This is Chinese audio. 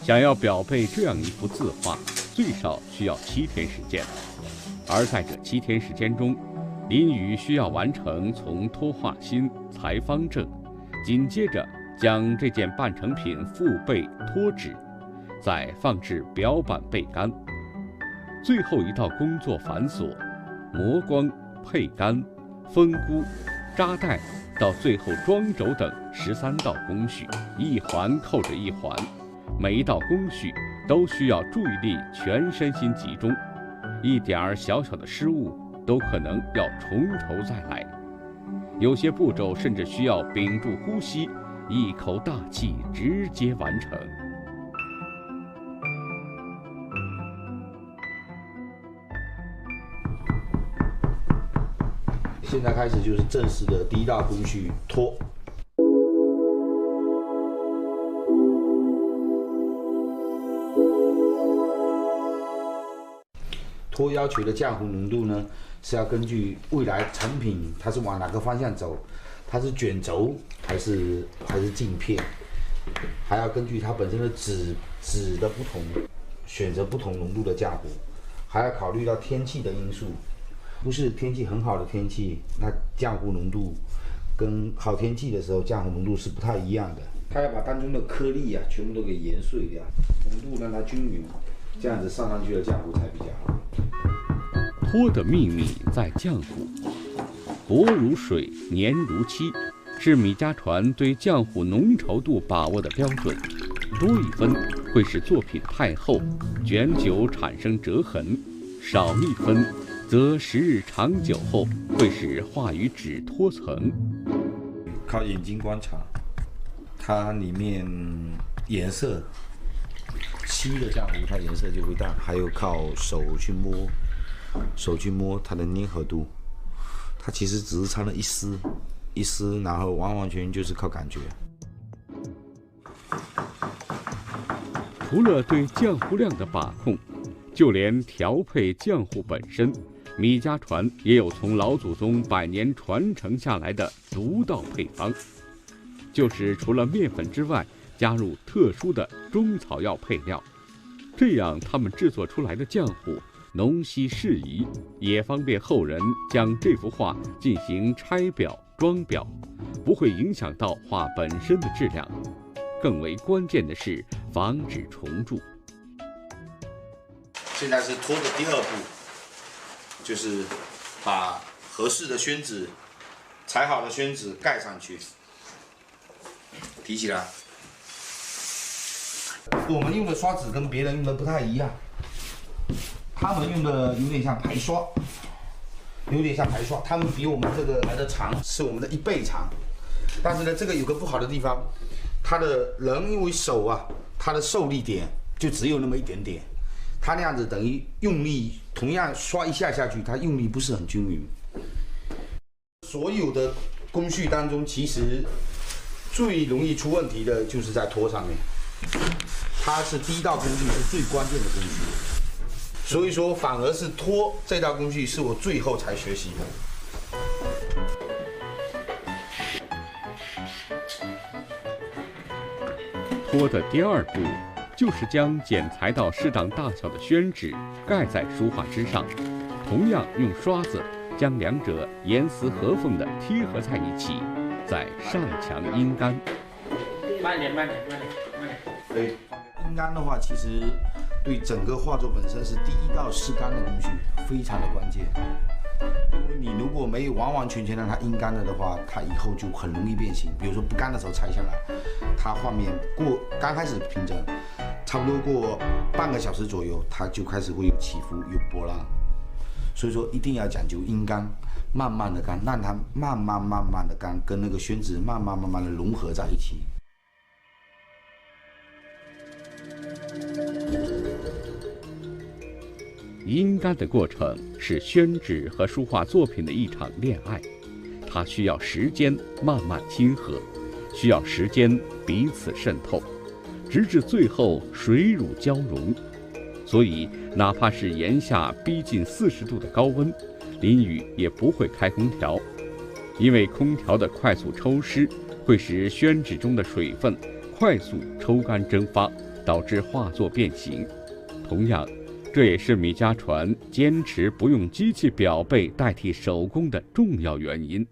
想要裱配这样一幅字画，最少需要7天时间。而在这7天时间中，林宇需要完成从脱画心、裁方正，紧接着将这件半成品复背脱纸，再放置裱板焙干。最后一道工作繁琐，磨光、配干、封箍、扎带，到最后装轴等13道工序，一环扣着一环，每一道工序都需要注意力全身心集中，一点小小的失误都可能要从头再来。有些步骤甚至需要屏住呼吸，一口大气直接完成。现在开始就是正式的第一道工序脱。脱要求的浆糊浓度呢，是要根据未来产品它是往哪个方向走，它是卷轴还是镜片，还要根据它本身的纸的不同，选择不同浓度的浆糊，还要考虑到天气的因素。不是天气很好的天气，那浆糊浓度跟好天气的时候浆糊浓度是不太一样的。它要把当中的颗粒啊全部都给研碎掉，浓度让它均匀，这样子上去的浆糊才比较好。脱的秘密在浆糊，薄如水，黏如漆，是米家传对浆糊浓稠度把握的标准。多一分会使作品太厚，卷久产生折痕；少一分则时日长久后会使画与纸脱层。靠眼睛观察，它里面颜色稀的浆糊，它颜色就会淡；还有靠手去摸它的粘合度。它其实只是差了一丝，然后完完全全就是靠感觉。除了对浆糊量的把控，就连调配浆糊本身，米家传也有从老祖宗100年传承下来的独到配方，就是除了面粉之外，加入特殊的中草药配料，这样他们制作出来的浆糊浓稀适宜，也方便后人将这幅画进行拆裱、装裱，不会影响到画本身的质量。更为关键的是防止重铸。现在是脱的第2步，就是把合适的宣纸、裁好的宣纸盖上去，提起来。我们用的刷子跟别人用的不太一样，他们用的有点像排刷，他们比我们这个来的长，是我们的1倍长。但是呢，这个有个不好的地方，它的人因为手啊，它的受力点就只有那么一点点。它那样子等于用力，同样刷一下下去，它用力不是很均匀。所有的工序当中，其实最容易出问题的就是在脱上面，它是第一道工序是最关键的工序，所以说反而是脱这道工序是我最后才学习的。脱的第2步就是将剪裁到适当大小的宣纸盖在书画之上，同样用刷子将两者严丝合缝地贴合在一起，再上墙阴干。慢点。对，阴干的话，其实对整个画作本身是第1道试干的工序，非常的关键。因为你如果没有完完全全让它阴干了的话，它以后就很容易变形。比如说不干的时候裁下来，它画面刚开始平整，差不多过半个小时左右，它就开始会有起伏、有波浪。所以说一定要讲究阴干，慢慢的干，让它慢慢的干，跟那个宣纸慢慢的融合在一起。阴干的过程是宣纸和书画作品的一场恋爱，它需要时间慢慢亲和，需要时间彼此渗透，直至最后水乳交融。所以哪怕是炎夏逼近40度的高温，林宇也不会开空调，因为空调的快速抽湿会使宣纸中的水分快速抽干蒸发，导致画作变形。同样，这也是米家传坚持不用机器裱贝代替手工的重要原因。